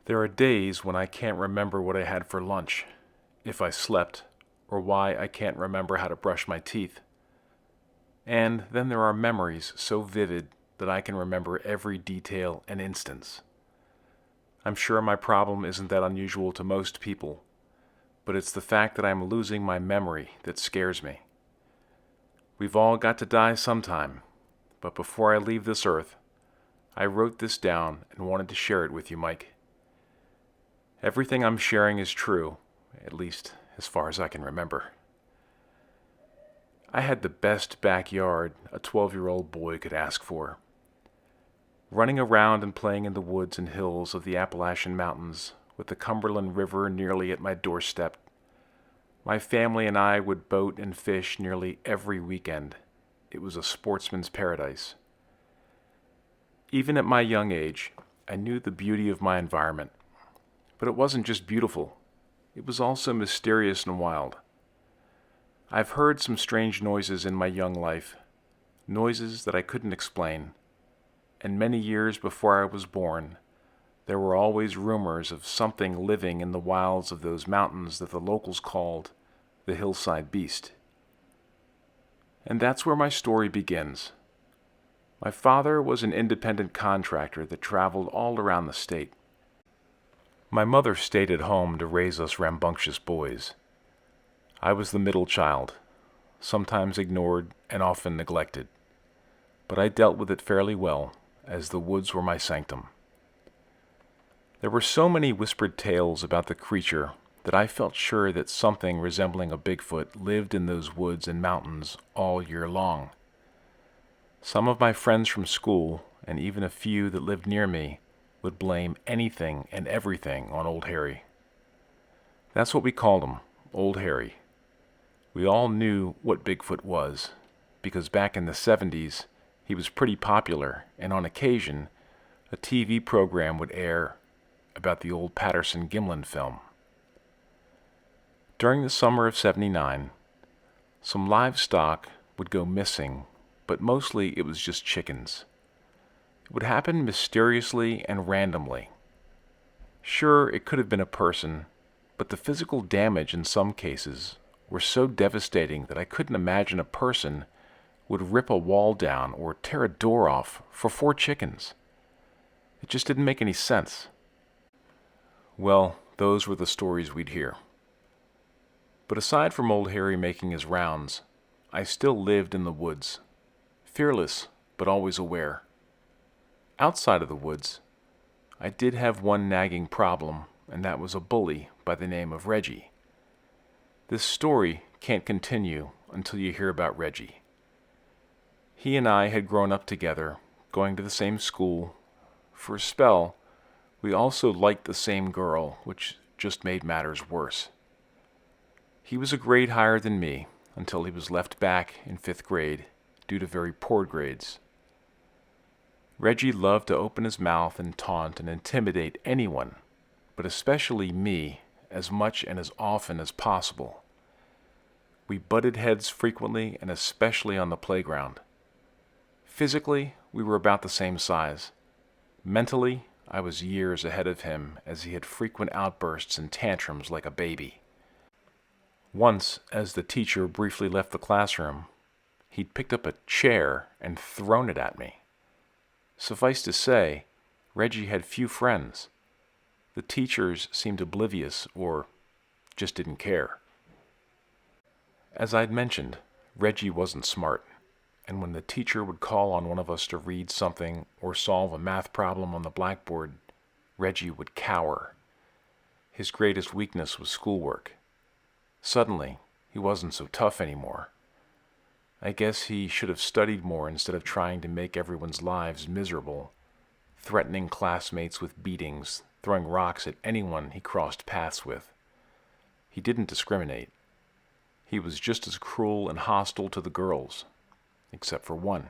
There are days when I can't remember what I had for lunch, if I slept, or why I can't remember how to brush my teeth. And then there are memories so vivid that I can remember every detail and instance. I'm sure my problem isn't that unusual to most people, but it's the fact that I'm losing my memory that scares me. We've all got to die sometime, but before I leave this earth, I wrote this down and wanted to share it with you, Mike. Everything I'm sharing is true, at least as far as I can remember. I had the best backyard a 12-year-old boy could ask for. Running around and playing in the woods and hills of the Appalachian Mountains with the Cumberland River nearly at my doorstep, my family and I would boat and fish nearly every weekend. It was a sportsman's paradise. Even at my young age, I knew the beauty of my environment. But it wasn't just beautiful. It was also mysterious and wild. I've heard some strange noises in my young life, noises that I couldn't explain. And many years before I was born, there were always rumors of something living in the wilds of those mountains that the locals called the Hillside Beast. And that's where my story begins. My father was an independent contractor that traveled all around the state. My mother stayed at home to raise us rambunctious boys. I was the middle child, sometimes ignored and often neglected, but I dealt with it fairly well, as the woods were my sanctum. There were so many whispered tales about the creature that I felt sure that something resembling a Bigfoot lived in those woods and mountains all year long. Some of my friends from school, and even a few that lived near me, would blame anything and everything on Old Harry. That's what we called him, Old Harry. We all knew what Bigfoot was, because back in the 70s, he was pretty popular, and on occasion, a TV program would air about the old Patterson-Gimlin film. During the summer of '79, some livestock would go missing, but mostly it was just chickens. It would happen mysteriously and randomly. Sure, it could have been a person, but the physical damage in some cases were so devastating that I couldn't imagine a person would rip a wall down or tear a door off for 4 chickens. It just didn't make any sense. Well, those were the stories we'd hear. But aside from Old Harry making his rounds, I still lived in the woods, fearless but always aware. Outside of the woods, I did have one nagging problem, and that was a bully by the name of Reggie. This story can't continue until you hear about Reggie. He and I had grown up together, going to the same school. For a spell, we also liked the same girl, which just made matters worse. He was a grade higher than me until he was left back in 5th grade due to very poor grades. Reggie loved to open his mouth and taunt and intimidate anyone, but especially me, as much and as often as possible. We butted heads frequently and especially on the playground. Physically, we were about the same size. Mentally, I was years ahead of him as he had frequent outbursts and tantrums like a baby. Once, as the teacher briefly left the classroom, he'd picked up a chair and thrown it at me. Suffice to say, Reggie had few friends. The teachers seemed oblivious or just didn't care. As I'd mentioned, Reggie wasn't smart, and when the teacher would call on one of us to read something or solve a math problem on the blackboard, Reggie would cower. His greatest weakness was schoolwork. Suddenly, he wasn't so tough anymore. I guess he should have studied more instead of trying to make everyone's lives miserable, threatening classmates with beatings, throwing rocks at anyone he crossed paths with. He didn't discriminate. He was just as cruel and hostile to the girls, except for one.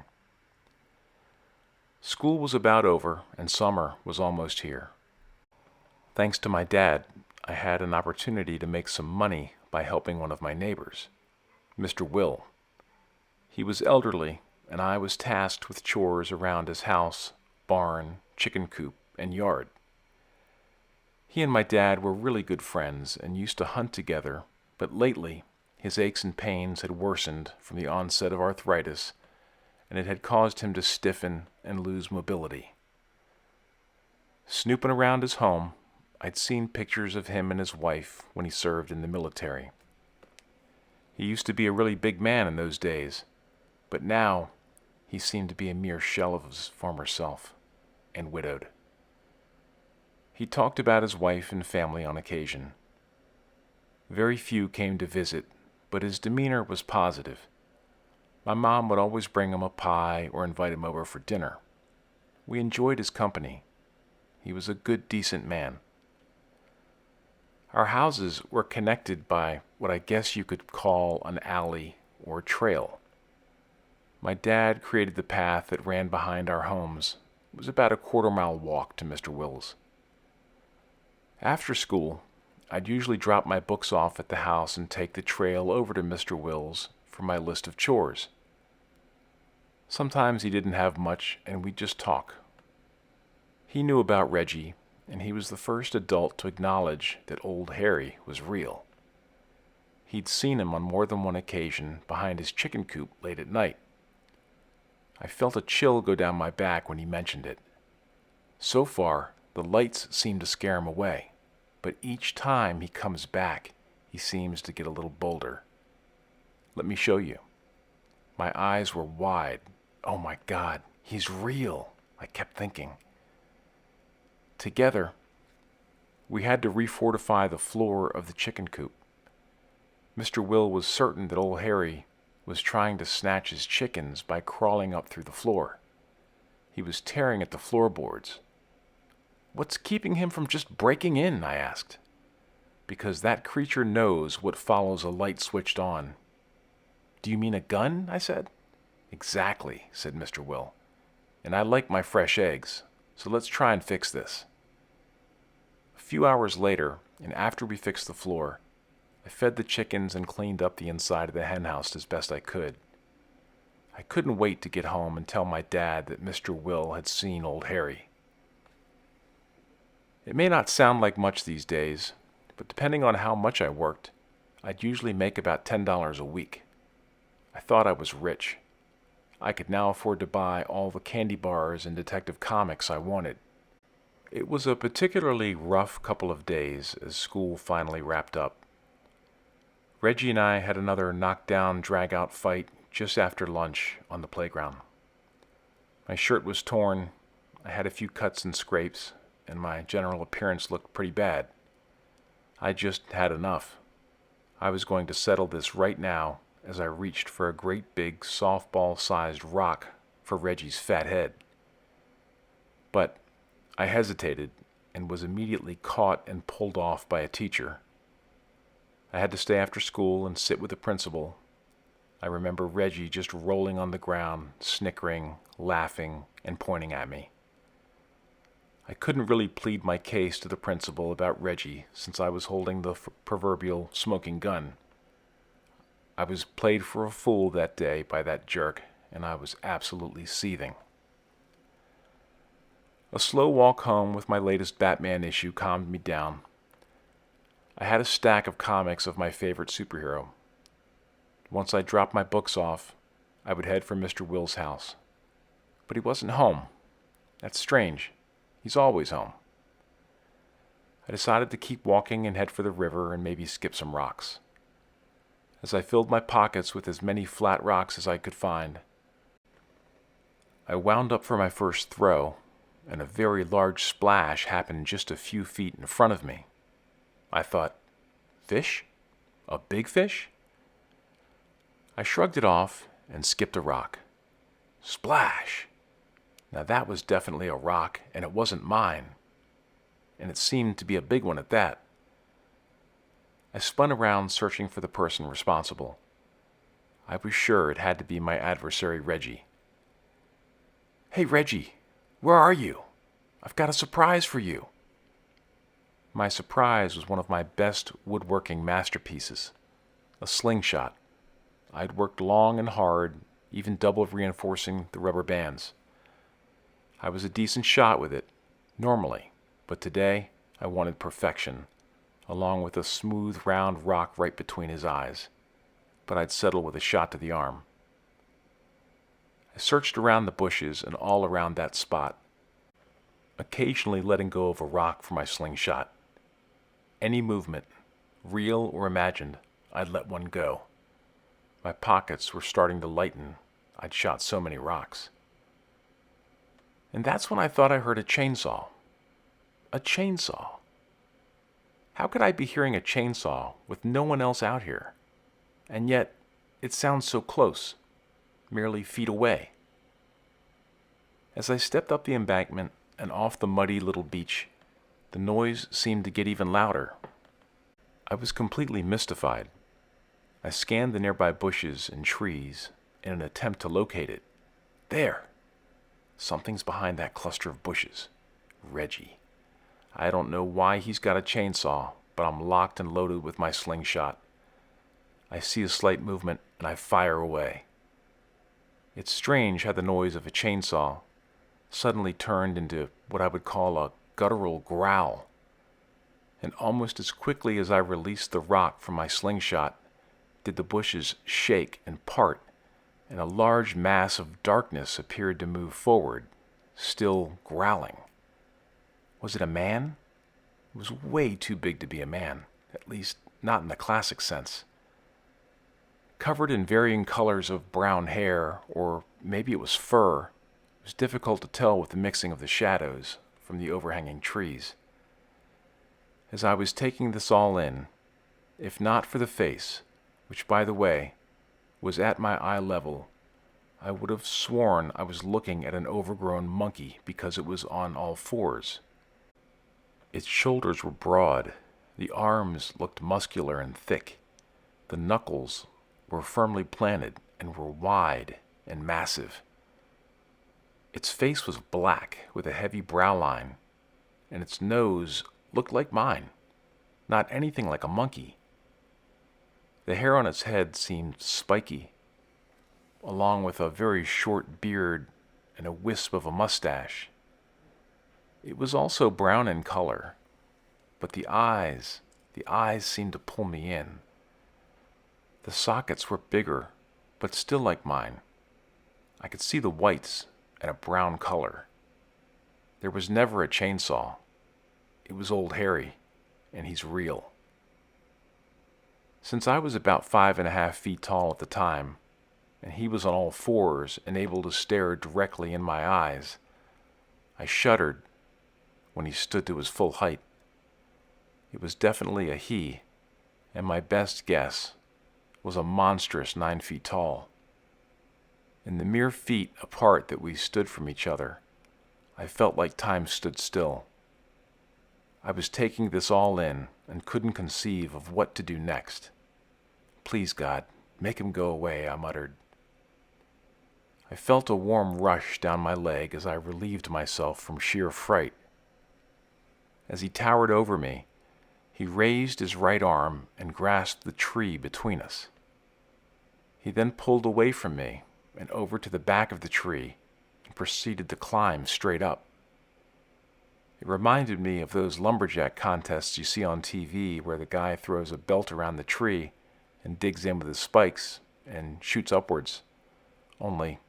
School was about over, and summer was almost here. Thanks to my dad, I had an opportunity to make some money by helping one of my neighbors, Mr. Will. He was elderly, and I was tasked with chores around his house, barn, chicken coop, and yard. He and my dad were really good friends and used to hunt together, but lately his aches and pains had worsened from the onset of arthritis, and it had caused him to stiffen and lose mobility. Snooping around his home, I'd seen pictures of him and his wife when he served in the military. He used to be a really big man in those days, but now he seemed to be a mere shell of his former self, and widowed. He talked about his wife and family on occasion. Very few came to visit, but his demeanor was positive. My mom would always bring him a pie or invite him over for dinner. We enjoyed his company. He was a good, decent man. Our houses were connected by what I guess you could call an alley or trail. My dad created the path that ran behind our homes. It was about a quarter-mile walk to Mr. Will's. After school, I'd usually drop my books off at the house and take the trail over to Mr. Will's for my list of chores. Sometimes he didn't have much, and we'd just talk. He knew about Reggie, and he was the first adult to acknowledge that old Harry was real. He'd seen him on more than one occasion behind his chicken coop late at night. I felt a chill go down my back when he mentioned it. So far, the lights seem to scare him away, but each time he comes back, he seems to get a little bolder. Let me show you. My eyes were wide. Oh my God, he's real, I kept thinking. Together, we had to refortify the floor of the chicken coop. Mr. Will was certain that old Harry was trying to snatch his chickens by crawling up through the floor. He was tearing at the floorboards. "What's keeping him from just breaking in?" I asked. "Because that creature knows what follows a light switched on." "Do you mean a gun?" I said. "Exactly," said Mr. Will. "And I like my fresh eggs, so let's try and fix this." A few hours later, and after we fixed the floor, I fed the chickens and cleaned up the inside of the henhouse as best I could. I couldn't wait to get home and tell my dad that Mr. Will had seen old Harry. It may not sound like much these days, but depending on how much I worked, I'd usually make about $10 a week. I thought I was rich. I could now afford to buy all the candy bars and Detective Comics I wanted. It was a particularly rough couple of days as school finally wrapped up. Reggie and I had another knockdown, drag-out fight just after lunch on the playground. My shirt was torn, I had a few cuts and scrapes, and my general appearance looked pretty bad. I just had enough. I was going to settle this right now as I reached for a great big softball-sized rock for Reggie's fat head. But I hesitated and was immediately caught and pulled off by a teacher. I had to stay after school and sit with the principal. I remember Reggie just rolling on the ground, snickering, laughing, and pointing at me. I couldn't really plead my case to the principal about Reggie since I was holding the proverbial smoking gun. I was played for a fool that day by that jerk, and I was absolutely seething. A slow walk home with my latest Batman issue calmed me down. I had a stack of comics of my favorite superhero. Once I dropped my books off, I would head for Mr. Will's house. But he wasn't home. That's strange. He's always home. I decided to keep walking and head for the river and maybe skip some rocks. As I filled my pockets with as many flat rocks as I could find, I wound up for my first throw, and a very large splash happened just a few feet in front of me. I thought, fish? A big fish? I shrugged it off and skipped a rock. Splash! Now that was definitely a rock, and it wasn't mine. And it seemed to be a big one at that. I spun around searching for the person responsible. I was sure it had to be my adversary, Reggie. "Hey, Reggie, where are you? I've got a surprise for you." My surprise was one of my best woodworking masterpieces, a slingshot. I'd worked long and hard, even double reinforcing the rubber bands. I was a decent shot with it, normally, but today I wanted perfection, along with a smooth, round rock right between his eyes, but I'd settle with a shot to the arm. I searched around the bushes and all around that spot, occasionally letting go of a rock for my slingshot. Any movement, real or imagined, I'd let one go. My pockets were starting to lighten. I'd shot so many rocks. And that's when I thought I heard a chainsaw. A chainsaw. How could I be hearing a chainsaw with no one else out here? And yet, it sounds so close, merely feet away. As I stepped up the embankment and off the muddy little beach, the noise seemed to get even louder. I was completely mystified. I scanned the nearby bushes and trees in an attempt to locate it. There! Something's behind that cluster of bushes. Reggie. I don't know why he's got a chainsaw, but I'm locked and loaded with my slingshot. I see a slight movement and I fire away. It's strange how the noise of a chainsaw suddenly turned into what I would call a guttural growl. And almost as quickly as I released the rock from my slingshot, did the bushes shake and part, and a large mass of darkness appeared to move forward, still growling. Was it a man? It was way too big to be a man, at least not in the classic sense. Covered in varying colors of brown hair, or maybe it was fur, it was difficult to tell with the mixing of the shadows from the overhanging trees. As I was taking this all in, if not for the face, which, by the way, was at my eye level, I would have sworn I was looking at an overgrown monkey because it was on all fours. Its shoulders were broad, the arms looked muscular and thick, the knuckles were firmly planted and were wide and massive. Its face was black with a heavy brow line, and its nose looked like mine, not anything like a monkey. The hair on its head seemed spiky, along with a very short beard and a wisp of a mustache. It was also brown in color, but the eyes seemed to pull me in. The sockets were bigger, but still like mine. I could see the whites and a brown color. There was never a chainsaw. It was Old Harry, and he's real. Since I was about 5.5 feet tall at the time, and he was on all fours and able to stare directly in my eyes, I shuddered when he stood to his full height. It was definitely a he, and my best guess was a monstrous 9 feet tall. In the mere feet apart that we stood from each other, I felt like time stood still. I was taking this all in and couldn't conceive of what to do next. Please, God, make him go away, I muttered. I felt a warm rush down my leg as I relieved myself from sheer fright. As he towered over me, he raised his right arm and grasped the tree between us. He then pulled away from me and over to the back of the tree and proceeded to climb straight up. It reminded me of those lumberjack contests you see on TV where the guy throws a belt around the tree and digs in with his spikes and shoots upwards. Only,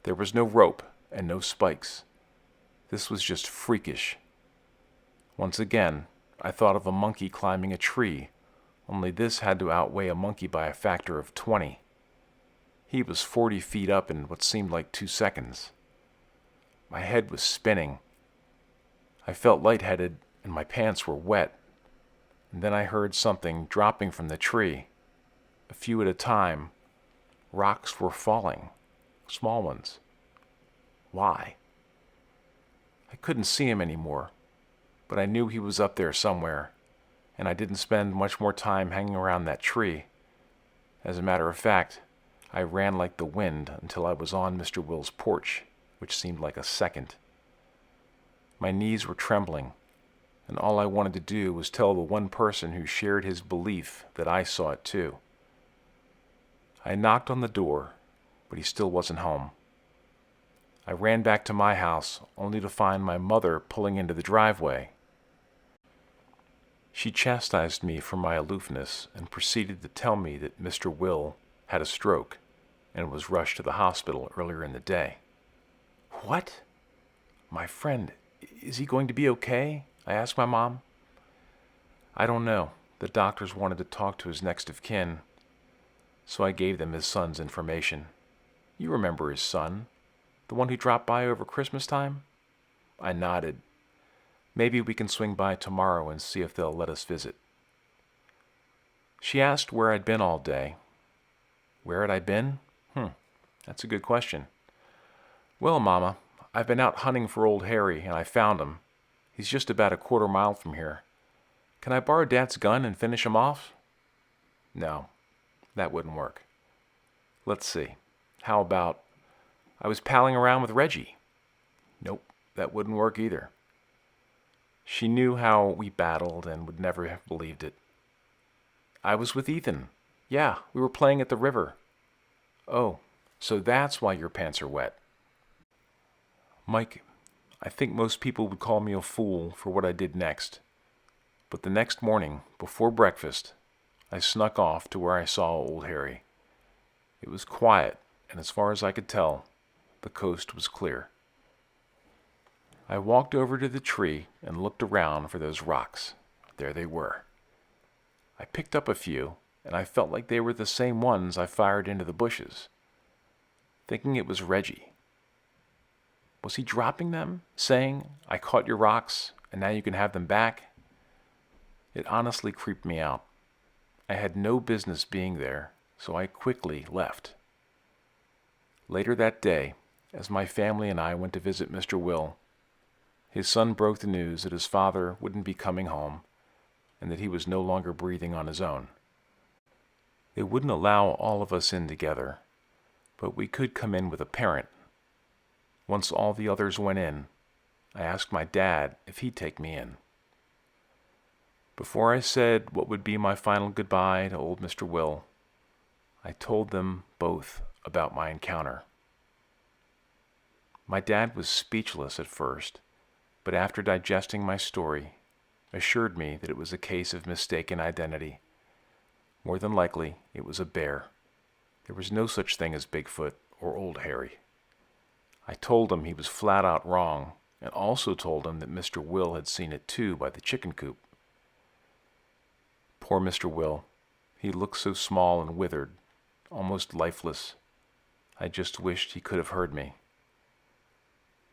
there was no rope and no spikes. This was just freakish. Once again, I thought of a monkey climbing a tree, only this had to outweigh a monkey by a factor of 20. He was 40 feet up in what seemed like 2 seconds. My head was spinning. I felt lightheaded and my pants were wet. And then I heard something dropping from the tree. A few at a time, rocks were falling, small ones. Why? I couldn't see him anymore, but I knew he was up there somewhere, and I didn't spend much more time hanging around that tree. As a matter of fact, I ran like the wind until I was on Mr. Will's porch, which seemed like a second. My knees were trembling, and all I wanted to do was tell the one person who shared his belief that I saw it too. I knocked on the door, but he still wasn't home. I ran back to my house, only to find my mother pulling into the driveway. She chastised me for my aloofness and proceeded to tell me that Mr. Will had a stroke and was rushed to the hospital earlier in the day. What? My friend, is he going to be okay? I asked my mom. I don't know. The doctors wanted to talk to his next of kin, so I gave them his son's information. You remember his son, the one who dropped by over Christmas time? I nodded. Maybe we can swing by tomorrow and see if they'll let us visit. She asked where I'd been all day. Where had I been? That's a good question. Well, Mama, I've been out hunting for old Harry, and I found him. He's just about a quarter mile from here. Can I borrow Dad's gun and finish him off? No, that wouldn't work. Let's see. How about I was palling around with Reggie? Nope, that wouldn't work either. She knew how we battled and would never have believed it. I was with Ethan. Yeah, we were playing at the river. Oh, so that's why your pants are wet. Mike, I think most people would call me a fool for what I did next. But the next morning, before breakfast, I snuck off to where I saw old Harry. It was quiet, and as far as I could tell, the coast was clear. I walked over to the tree and looked around for those rocks. There they were. I picked up a few, and I felt like they were the same ones I fired into the bushes, thinking it was Reggie. Was he dropping them, saying, I caught your rocks, and now you can have them back? It honestly creeped me out. I had no business being there, so I quickly left. Later that day, as my family and I went to visit Mr. Will, his son broke the news that his father wouldn't be coming home and that he was no longer breathing on his own. They wouldn't allow all of us in together, but we could come in with a parent. Once all the others went in, I asked my dad if he'd take me in. Before I said what would be my final goodbye to old Mr. Will, I told them both about my encounter. My dad was speechless at first, but after digesting my story, assured me that it was a case of mistaken identity. More than likely, it was a bear. There was no such thing as Bigfoot or old Harry. I told him he was flat out wrong, and also told him that Mr. Will had seen it too by the chicken coop. Poor Mr. Will. He looked so small and withered, almost lifeless. I just wished he could have heard me.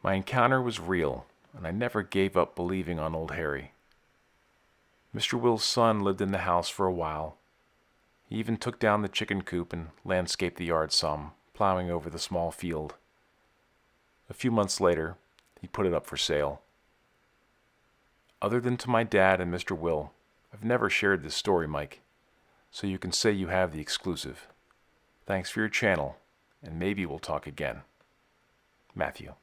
My encounter was real, and I never gave up believing on old Harry. Mr. Will's son lived in the house for a while. He even took down the chicken coop and landscaped the yard some, plowing over the small field. A few months later, he put it up for sale. Other than to my dad and Mr. Will, I've never shared this story, Mike, so you can say you have the exclusive. Thanks for your channel, and maybe we'll talk again. Matthew.